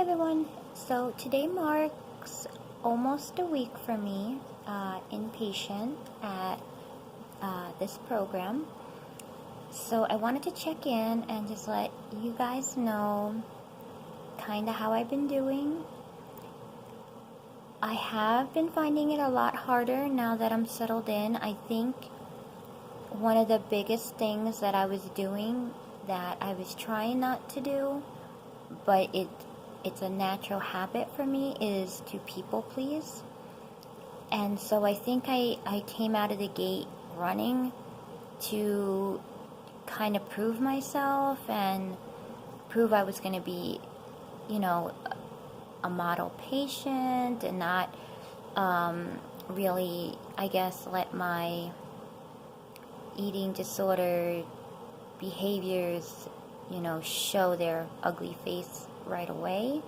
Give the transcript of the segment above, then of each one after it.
everyone. So today marks almost a week for me inpatient at this program. So I wanted to check in and just let you guys know kind of how I've been doing. I have been finding it a lot harder now that I'm settled in. I think one of the biggest things that I was doing that I was trying not to do, but it's a natural habit for me, is to people please. And so I think I came out of the gate running to kind of prove myself and prove I was going to be, a model patient and not really, I guess, let my eating disorder behaviors, show their ugly face right away.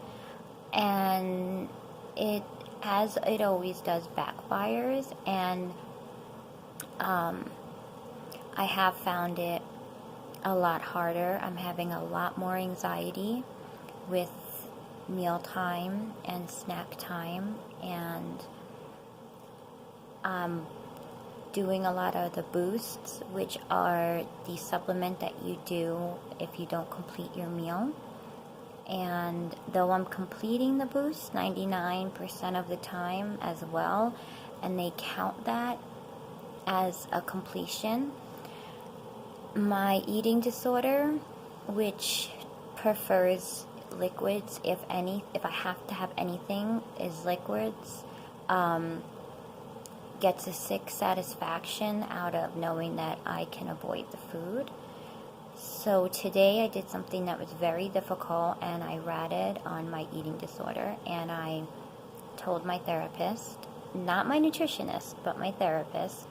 And it, as it always does, backfires. And I have found it a lot harder. I'm having a lot more anxiety with mealtime and snack time, and doing a lot of the boosts, which are the supplement that you do if you don't complete your meal. And though I'm completing the boost 99% of the time as well, and they count that as a completion, my eating disorder, which prefers liquids, if I have to have anything, is liquids, gets a sick satisfaction out of knowing that I can avoid the food. So today I did something that was very difficult, and I ratted on my eating disorder, and I told my therapist, not my nutritionist, but my therapist,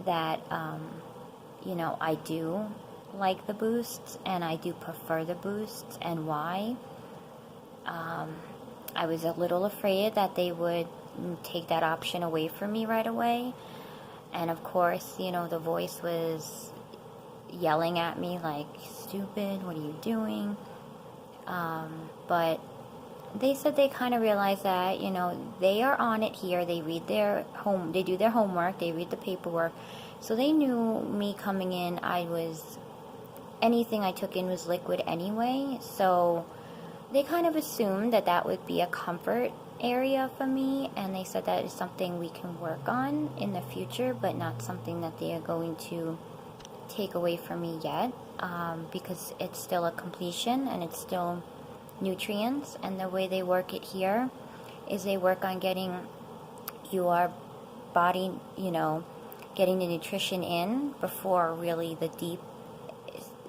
that, I do like the boosts, and I do prefer the boosts, and why. I was a little afraid that they would take that option away from me right away. And of course, the voice was yelling at me like, stupid, what are you doing? But they said they kind of realized that, they are on it here. They read they do their homework, they read the paperwork. So they knew me coming in, anything I took in was liquid anyway. So they kind of assumed that would be a comfort area for me, and they said that is something we can work on in the future, but not something that they are going to take away from me yet, because it's still a completion and it's still nutrients. And the way they work it here is they work on getting your body, getting the nutrition in before really the deep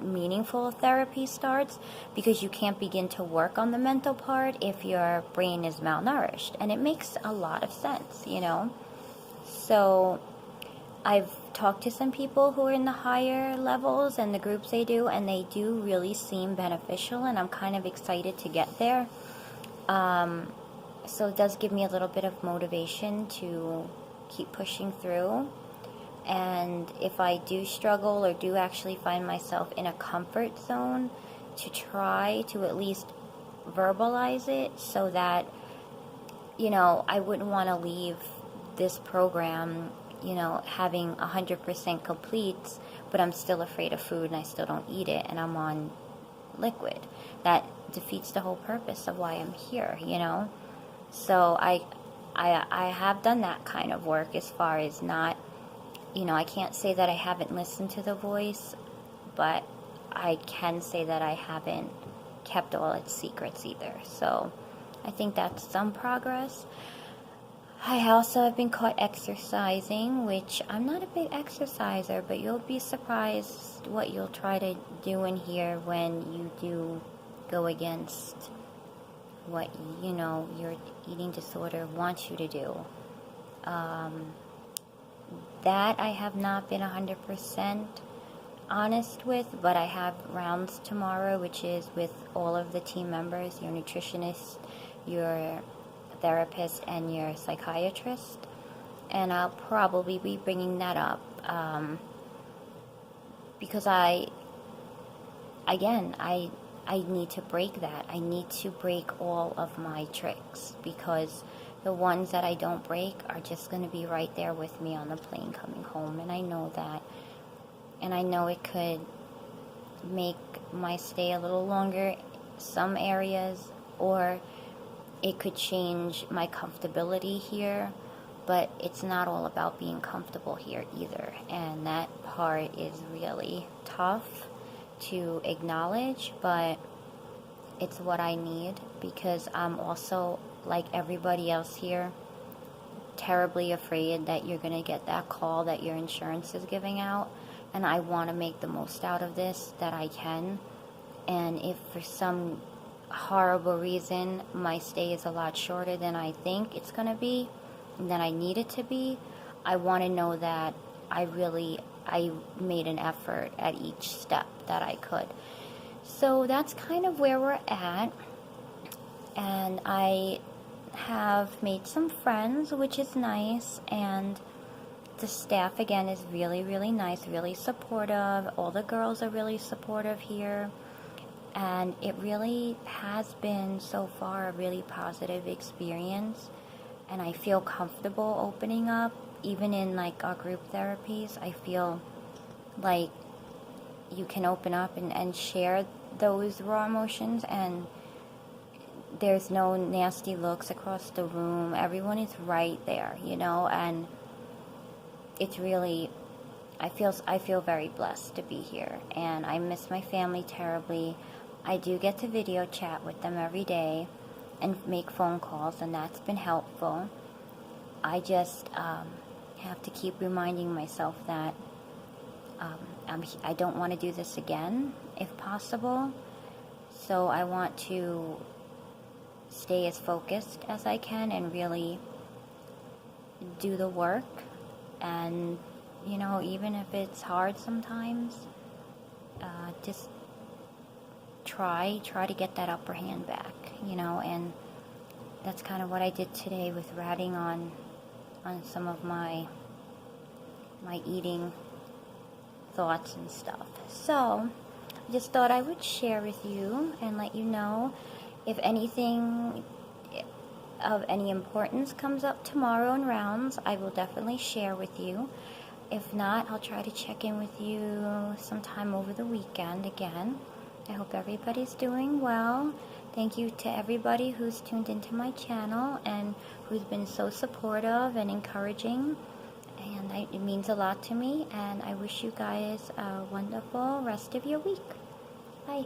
meaningful therapy starts, because you can't begin to work on the mental part if your brain is malnourished. And it makes a lot of sense, So I've talked to some people who are in the higher levels and the groups they do, and they do really seem beneficial, and I'm kind of excited to get there. So it does give me a little bit of motivation to keep pushing through. And if I do struggle or do actually find myself in a comfort zone, to try to at least verbalize it, so that, I wouldn't want to leave this program, having 100% complete, but I'm still afraid of food and I still don't eat it, and I'm on liquid. That defeats the whole purpose of why I'm here, So I have done that kind of work, as far as not, I can't say that I haven't listened to the voice, but I can say that I haven't kept all its secrets either. So I think that's some progress. I also have been caught exercising, which I'm not a big exerciser, but you'll be surprised what you'll try to do in here when you do go against what, your eating disorder wants you to do. That I have not been 100% honest with, but I have rounds tomorrow, which is with all of the team members, your nutritionist, your therapist, and your psychiatrist. And I'll probably be bringing that up because I I need to break that. I need to break all of my tricks, because the ones that I don't break are just going to be right there with me on the plane coming home. And I know that. And I know it could make my stay a little longer some areas, or it could change my comfortability here, but it's not all about being comfortable here either. And that part is really tough to acknowledge, but it's what I need, because I'm also, like everybody else here, terribly afraid that you're going to get that call that your insurance is giving out, and I want to make the most out of this that I can. And if for some horrible reason my stay is a lot shorter than I think it's going to be, and than I need it to be, I want to know that I made an effort at each step that I could. So that's kind of where we're at. And I have made some friends, which is nice, and the staff again is really, really nice, really supportive. All the girls are really supportive here, and it really has been so far a really positive experience, and I feel comfortable opening up. Even in like our group therapies, I feel like you can open up and share those raw emotions, and there's no nasty looks across the room. Everyone is right there, and it's really, I feel very blessed to be here, and I miss my family terribly. I do get to video chat with them every day and make phone calls, and that's been helpful. I just have to keep reminding myself that I don't want to do this again, if possible. So I want to stay as focused as I can and really do the work. And, even if it's hard sometimes, just try to get that upper hand back, and that's kind of what I did today with ratting on some of my eating thoughts and stuff. So I just thought I would share with you and let you know if anything of any importance comes up tomorrow in rounds. I will definitely share with you. If not, I'll try to check in with you sometime over the weekend again. I hope everybody's doing well. Thank you to everybody who's tuned into my channel and who's been so supportive and encouraging. And it means a lot to me. And I wish you guys a wonderful rest of your week. Bye.